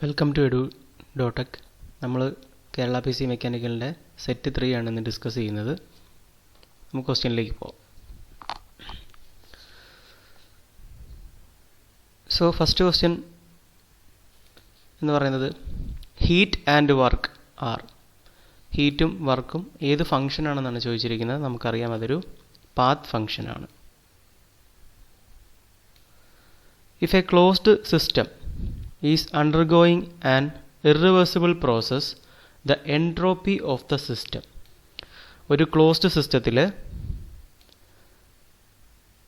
Welcome to എഡു.ടെക്. നമ്മൾ Kerala PC മെക്കാനിക്കലിൻ്റെ set 3 ആണ് ഇന്ന് ഡിസ്കസ് ചെയ്യുന്നത്. നമുക്ക് ക്വസ്റ്റ്യനിലേക്ക് പോകാം. സോ ഫസ്റ്റ് ക്വസ്റ്റ്യൻ എന്ന് പറയുന്നത് ഹീറ്റ് ആൻഡ് വർക്ക് ആർ. ഹീറ്റും വർക്കും ഏത് ഫംഗ്ഷനാണെന്നാണ് ചോദിച്ചിരിക്കുന്നത്. നമുക്കറിയാം അതൊരു പാത്ത് ഫംഗ്ഷനാണ്. If a closed system is undergoing an irreversible process, the entropy of the system. ഒരു ക്ലോസ്ഡ് സിസ്റ്റത്തിൽ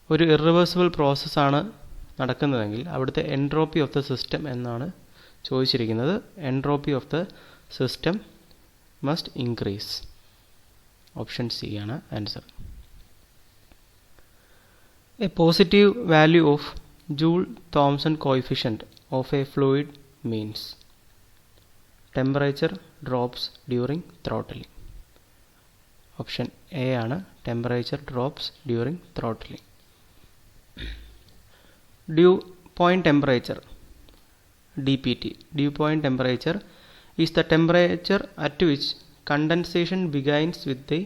ഒരു ഇറവേഴ്സിബിൾ പ്രോസസ്സാണ് നടക്കുന്നതെങ്കിൽ അവിടുത്തെ എൻട്രോപ്പി ഓഫ് ദ സിസ്റ്റം എന്നാണ് ചോദിച്ചിരിക്കുന്നത്. Entropy of the system must increase. Option c ആണ് answer. A positive value of Joule-Thomson coefficient of a fluid means temperature drops during throttling. Option A ആണ് temperature drops during throttling. Dew point temperature DPT. Dew point temperature is the temperature at which condensation begins with the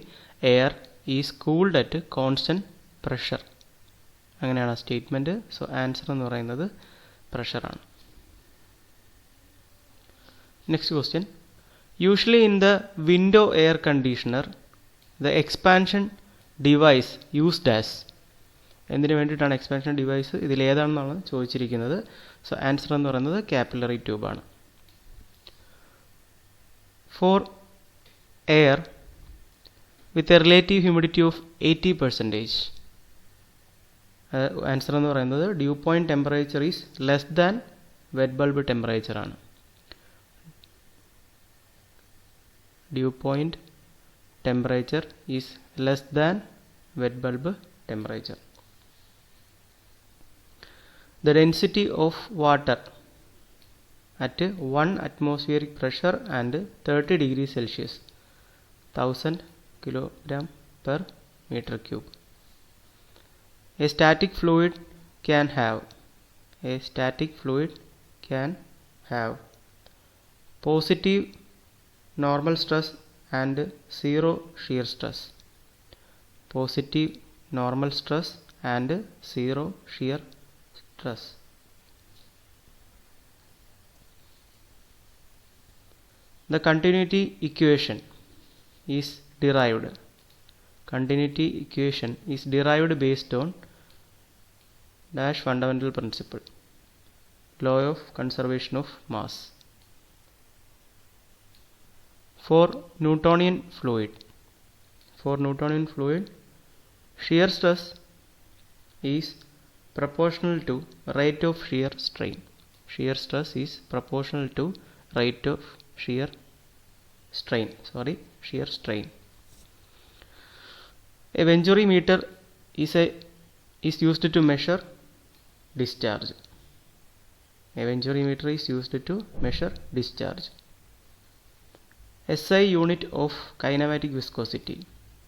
air is cooled at constant pressure. അങ്ങനെയാണ് ആ statement. So answer എന്ന് പറയുന്നത് പ്രഷറാണ്. Next question. Usually in the window air conditioner the expansion device used as. എന്തിനു വേണ്ടിയിട്ടാണ് expansion device? ഇതിലേതാണെന്നാണ് ചോദിച്ചിരിക്കുന്നത്. So answer എന്ന് പറയുന്നത് കാപ്പിലറി ട്യൂബാണ്. For air with a relative humidity of 80%. Answer എന്ന് പറയുന്നത് dew point temperature is less than wet bulb temperature ആണ്. Dew point temperature is less than wet bulb temperature. The density of water at 1 atmospheric pressure and 30 degrees Celsius 1000 kg per meter cube. A static fluid can have positive normal stress and zero shear stress. Positive normal stress and zero shear stress. The continuity equation is derived. Continuity equation is derived based on dash fundamental principle, law of conservation of mass. For Newtonian fluid, shear stress is proportional to rate of shear strain. Shear stress is proportional to rate of shear strain. A Venturi meter is used to measure discharge. A Venturi meter is used to measure discharge. SI unit of kinematic viscosity,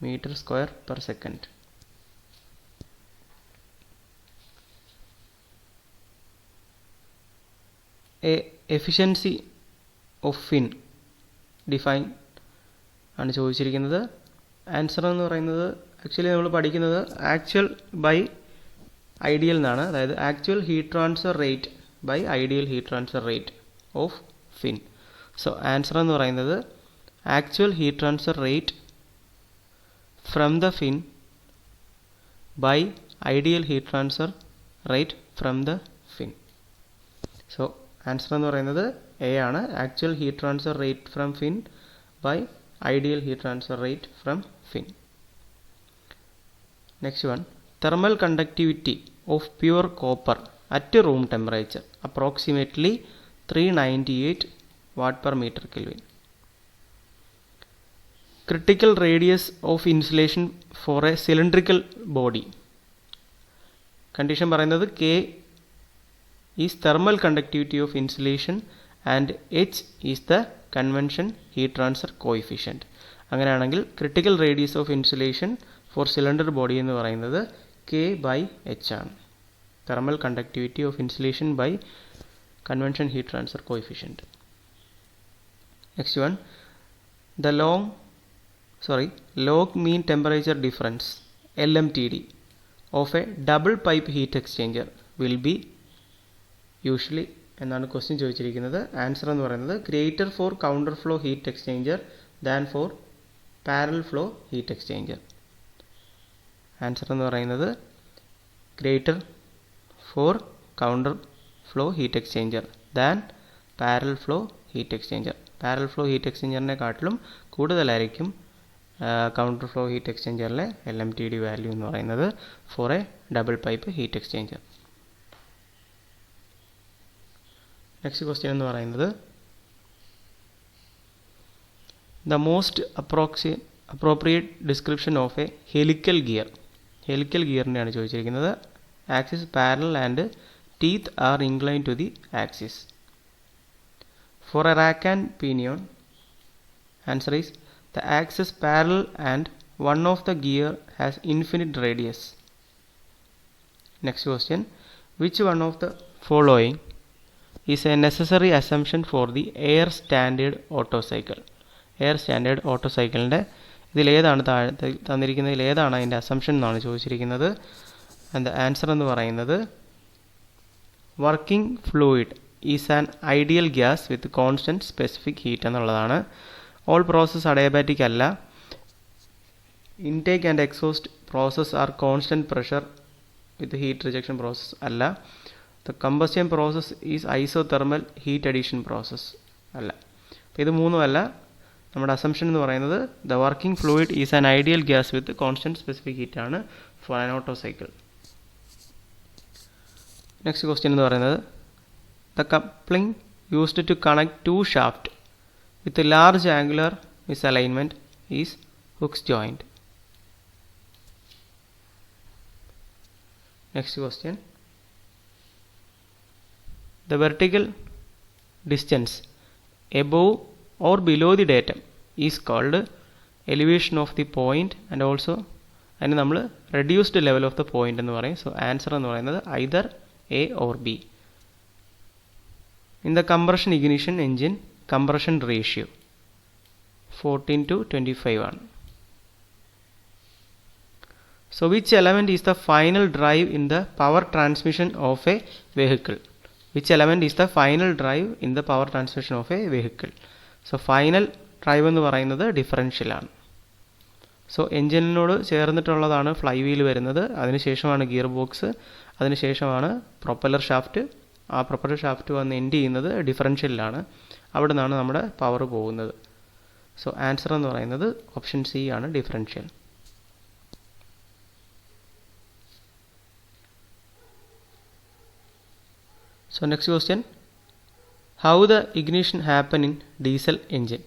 meter square per second. A efficiency of fin define ആണ് ചോദിച്ചിരിക്കുന്നത്. Answer എന്ന് പറയുന്നത് actually നമ്മൾ പഠിക്കുന്നത് actual by ideal എന്നാണ്. അതായത് actual heat transfer rate by ideal heat transfer rate of fin. So answer എന്ന് പറയുന്നത് actual heat transfer rate from the fin by ideal heat transfer rate from the fin. So answer എന്ന് പറയുന്നത് A ആണ്. Actual heat transfer rate from fin by ideal heat transfer rate from fin. Next one, thermal conductivity of pure copper at room temperature approximately 398 watt per meter Kelvin. Critical radius of insulation for a cylindrical body. Condition പറയുന്നത് K is thermal conductivity of insulation and H is the convention heat transfer coefficient. അങ്ങനെയാണെങ്കിൽ critical radius of insulation for cylinder body എന്ന് പറയുന്നത് K/H ആണ്. thermal conductivity of insulation by convention heat transfer coefficient. Next one, the log mean temperature difference LMTD of a double pipe heat exchanger will be usually എന്നാണ് question ചോദിച്ചിരിക്കുന്നത്. Answer എന്ന് പറയുന്നത് greater for counter flow heat exchanger than for parallel flow heat exchanger. Answer എന്ന് പറയുന്നത് greater for counter flow heat exchanger than parallel flow heat exchanger. Parallel flow heat എക്സ്ചേഞ്ചറിനെ കാട്ടിലും കൂടുതലായിരിക്കും counter flow heat എക്സ്ചേഞ്ചറിലെ LMTD value എന്ന് പറയുന്നത് for a double pipe heat exchanger. Next question എന്ന് പറയുന്നത് the most appropriate description of a helical gear. Helical ഗിയറിനെയാണ് ചോദിച്ചിരിക്കുന്നത്. Axis parallel and teeth are incline to the axis. For a rack and pinion, answer is the axis parallel and one of the gear has infinite radius. Next question, which one of the following is a necessary assumption for the air standard Otto cycle? Air standard Otto cycle-ന്റെ ഇതിലേതാണ് തന്നിരിക്കുന്നതിൽ ഏതാണ് അതിൻ്റെ assumption എന്നാണ് ചോദിച്ചിരിക്കുന്നത്. അതിൻ്റെ answer എന്ന് പറയുന്നത് working fluid is an ideal gas with constant specific heat എന്നുള്ളതാണ്. All process adiabatic അല്ല. Intake and exhaust process are constant pressure with heat rejection process അല്ല. The combustion process is isothermal heat addition process അല്ല. അപ്പോൾ ഇത് മൂന്നുമല്ല. നമ്മുടെ assumption എന്ന് പറയുന്നത് the working fluid is an ideal gas with constant specific heat ആണ് for an Otto cycle. Next question എന്ന് പറയുന്നത് the coupling used to connect two shafts with a large angular misalignment is Hooke's joint. Next question, the vertical distance above or below the datum is called elevation of the point and also അതിന് നമ്മൾ reduced level of the point എന്ന് പറയും. So answer എന്ന് പറയുന്നത് either A or B. In the compression ignition engine, compression ratio 14:25 ആണ്. So which element is the final drive in the power transmission of a vehicle? Which element is the final drive in the power transmission of a vehicle? So final drive എന്ന് പറയുന്നത് differential ആണ്. So എൻജിനോട് ചേർന്നിട്ടുള്ളതാണ് fly wheel വരുന്നത്. അതിനുശേഷമാണ് gear box, അതിനുശേഷമാണ് propeller shaft. ആ propeller shaft വന്ന് end ചെയ്യുന്നത് ഡിഫറൻഷ്യലിലാണ്. അവിടെ നിന്നാണ് നമ്മുടെ പവർ പോകുന്നത്. സോ ആൻസർ എന്ന് പറയുന്നത് ഓപ്ഷൻ സി ആണ്, differential. So next question, how the ignition happen in diesel engine.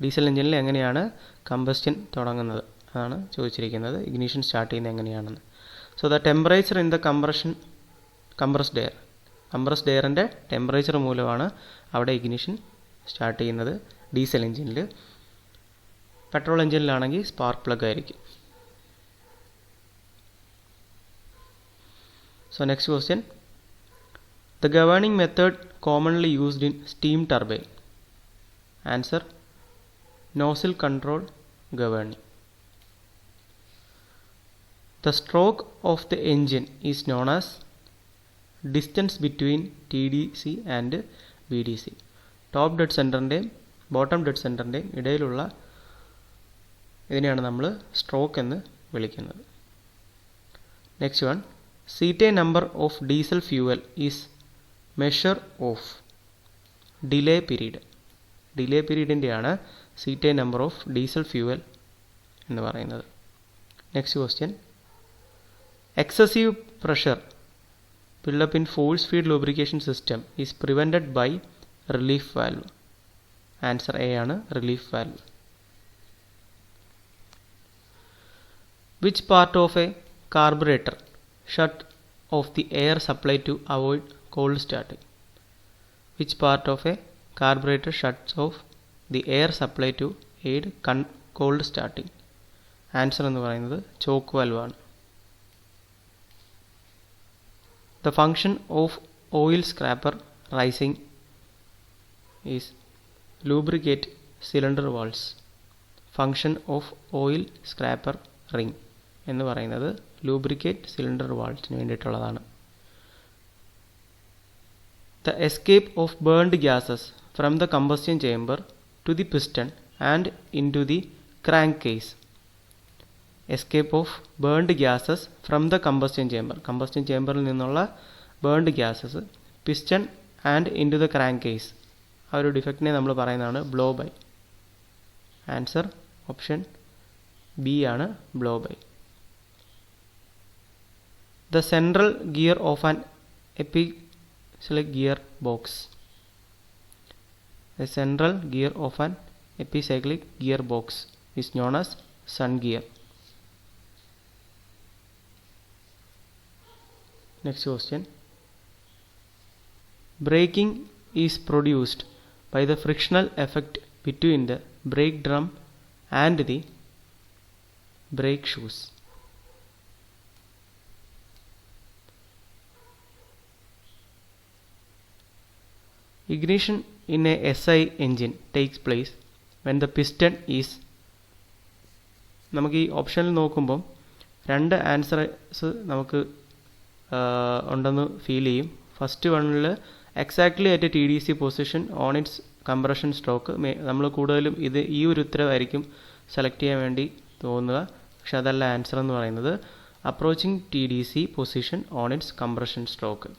Diesel എൻജിനിൽ എങ്ങനെയാണ് കമ്പസ്റ്റൻ തുടങ്ങുന്നത് അതാണ് ചോദിച്ചിരിക്കുന്നത്. ഇഗ്നിഷൻ സ്റ്റാർട്ട് ചെയ്യുന്നത് എങ്ങനെയാണെന്ന്. So the temperature in the compressed എയറിൻ്റെ ടെമ്പറേച്ചർ മൂലമാണ് അവിടെ ഇഗ്നിഷൻ സ്റ്റാർട്ട് ചെയ്യുന്നത് ഡീസൽ എൻജിനിൽ. പെട്രോൾ എൻജിനിലാണെങ്കിൽ സ്പാർക്ക് പ്ലഗ് ആയിരിക്കും. So next question, the governing method commonly used in steam turbine. Answer nozzle control governing. The stroke of the engine is known as distance between TDC and VDC. Top dead സെൻറ്ററിൻ്റെയും bottom dead സെൻറ്ററിൻ്റെയും ഇടയിലുള്ള ഇതിനെയാണ് നമ്മൾ stroke എന്ന് വിളിക്കുന്നത്. Next one, cetane number of diesel fuel is measure of delay period. Delay പീരീഡിൻ്റെയാണ് cetane number of diesel fuel എന്ന് പറയുന്നത്. Next question, excessive pressure build up in force feed lubrication system is prevented by relief valve. Answer A ആണ്, relief valve. Which part of a carburetor shut off the air supply to avoid cold starting? Which part of a carburetor shuts off the air supply to aid cold starting? Answer എന്ന് പറയുന്നത് choke valve ആണ്. The function of oil scraper rising is lubricate cylinder valves. Function of oil scraper ring എന്ന് പറയുന്നത് lubricate cylinder valves വേണ്ടിയിട്ടുള്ളതാണ്. The escape of burned gases from the combustion chamber to the piston and into the crankcase. Escape of burned gases from the combustion chamber. Combustion chamberൽ നിന്നുള്ള burned gases piston and into the crankcase. ആ ഒരു ഡിഫക്റ്റിനെ നമ്മൾ പറയുന്നതാണ് blow by. Answer option B ആണ് blow by. The central gear of an epicyclic gear box. The central gear of an epicyclic gearbox is known as sun gear. Next question. Braking is produced by the frictional effect between the brake drum and the brake shoes. Ignition in a SI engine takes place when the piston is. നമുക്ക് ഈ ഓപ്ഷനിൽ നോക്കുമ്പം രണ്ട് answers നമുക്ക് ഉണ്ടെന്ന് feel ചെയ്യും. First വണ്ണിൽ exactly at T D C position on its compression stroke. നമ്മൾ കൂടുതലും ഈ ഒരു ഉത്തരവായിരിക്കും സെലക്ട് ചെയ്യാൻ വേണ്ടി തോന്നുക. പക്ഷെ അതല്ല ആൻസർ എന്ന് പറയുന്നത്. Approaching T D C position on its compression stroke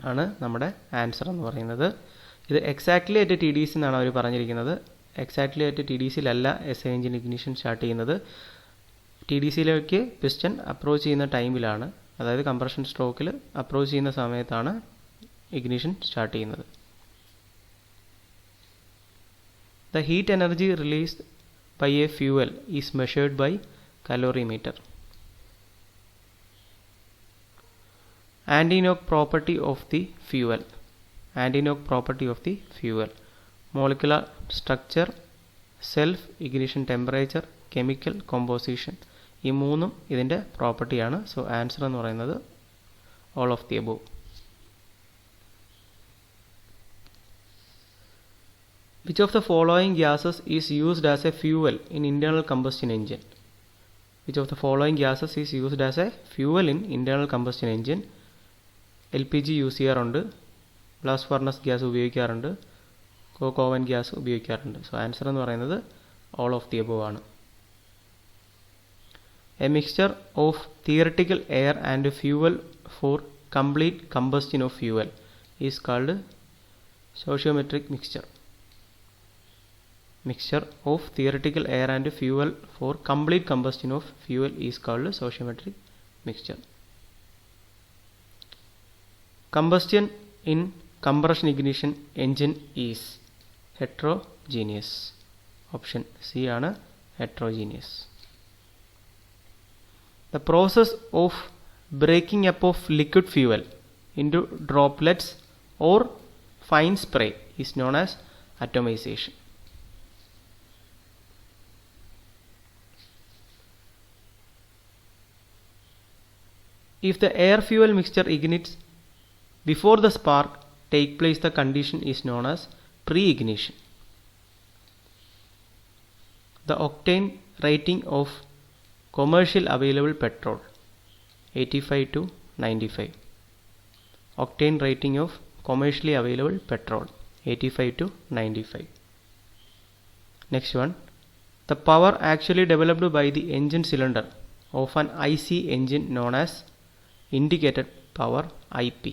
ആണ് നമ്മുടെ ആൻസർ എന്ന് പറയുന്നത്. ഇത് exactly at T D C എന്നാണ് അവർ പറഞ്ഞിരിക്കുന്നത്. എക്സാക്ട്ലി അറ്റ് ടി ഡി സിയിലല്ല S I engine ignition start ചെയ്യുന്നത്. ടി ഡി സിയിലേക്ക് പിസ്റ്റൺ അപ്രോച്ച് ചെയ്യുന്ന ടൈമിലാണ്, അതായത് കംപ്രഷൻ സ്ട്രോക്കിൽ അപ്രോച്ച് ചെയ്യുന്ന സമയത്താണ് ഇഗ്നിഷൻ സ്റ്റാർട്ട് ചെയ്യുന്നത്. The heat energy released by a fuel is measured by calorimeter. Anti-knock property of the fuel. Anti-knock property of the fuel. Molecular structure, self ignition temperature, chemical composition. ഈ മൂന്നും ഇതിൻ്റെ പ്രോപ്പർട്ടിയാണ്. So answer എന്ന് പറയുന്നത് all of the above. Which of the following gases is used as a fuel in internal combustion engine? Which of the following gases is used as a fuel in internal combustion engine? L P G use ചെയ്യാറുണ്ട്, blast furnace gas ഉപയോഗിക്കാറുണ്ട്, coke oven gas ഉപയോഗിക്കാറുണ്ട്. So answer എന്ന് പറയുന്നത് all of the above ആണ്. A mixture of theoretical air and fuel for complete combustion of fuel is called stoichiometric mixture. Mixture of theoretical air and fuel for complete combustion of fuel is called stoichiometric mixture. Combustion in compression ignition engine is heterogeneous. Option C ആണ് heterogeneous. The process of breaking up of liquid fuel into droplets or fine spray is known as atomization. If the air fuel mixture ignites before the spark take place, the condition is known as pre-ignition. The octane rating of commercial available petrol 85 to 95. Octane rating of commercially available petrol 85 to 95. Next one, the power actually developed by the engine cylinder of an IC engine known as indicated power IP.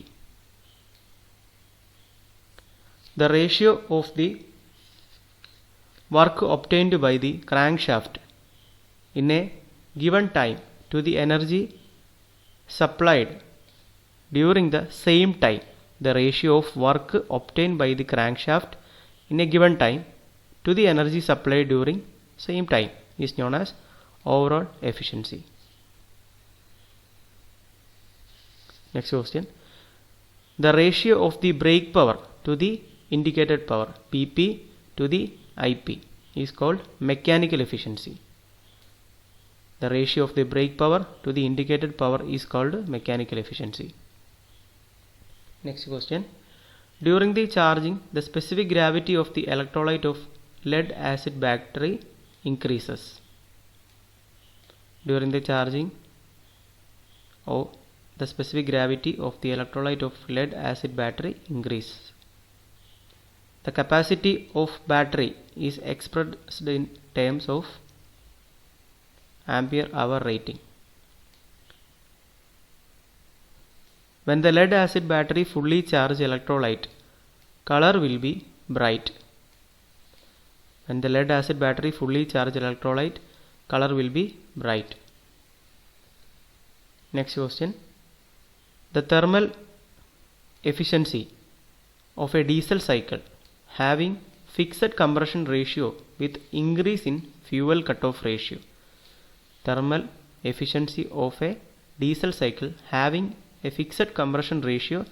The ratio of the work obtained by the crankshaft in a given time to the energy supplied during the same time. The ratio of work obtained by the crankshaft in a given time to the energy supplied during same time is known as overall efficiency. Next question. The ratio of the brake power to the indicated power PP to the IP is called mechanical efficiency. The ratio of the brake power to the indicated power is called mechanical efficiency. Next question. During the charging, the specific gravity of the electrolyte of lead acid battery increases. During the charging, the specific gravity of the electrolyte of lead acid battery increases. The capacity of battery is expressed in terms of ampere hour rating. When the lead acid battery fully charged electrolyte, color will be bright. When the lead acid battery fully charged electrolyte, color will be bright. Next question. The thermal efficiency of a diesel cycle having fixed compression ratio with increase in fuel cutoff ratio. Thermal efficiency of a diesel cycle having a fixed compression ratio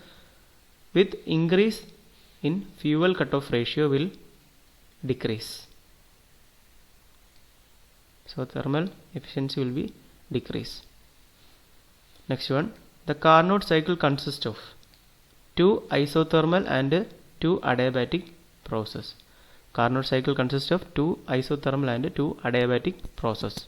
with increase in fuel cutoff ratio will decrease. So thermal efficiency will be decrease. Next one. The Carnot cycle consists of 2 isothermal and 2 adiabatic process. Carnot cycle consists of 2 isothermal and 2 adiabatic process.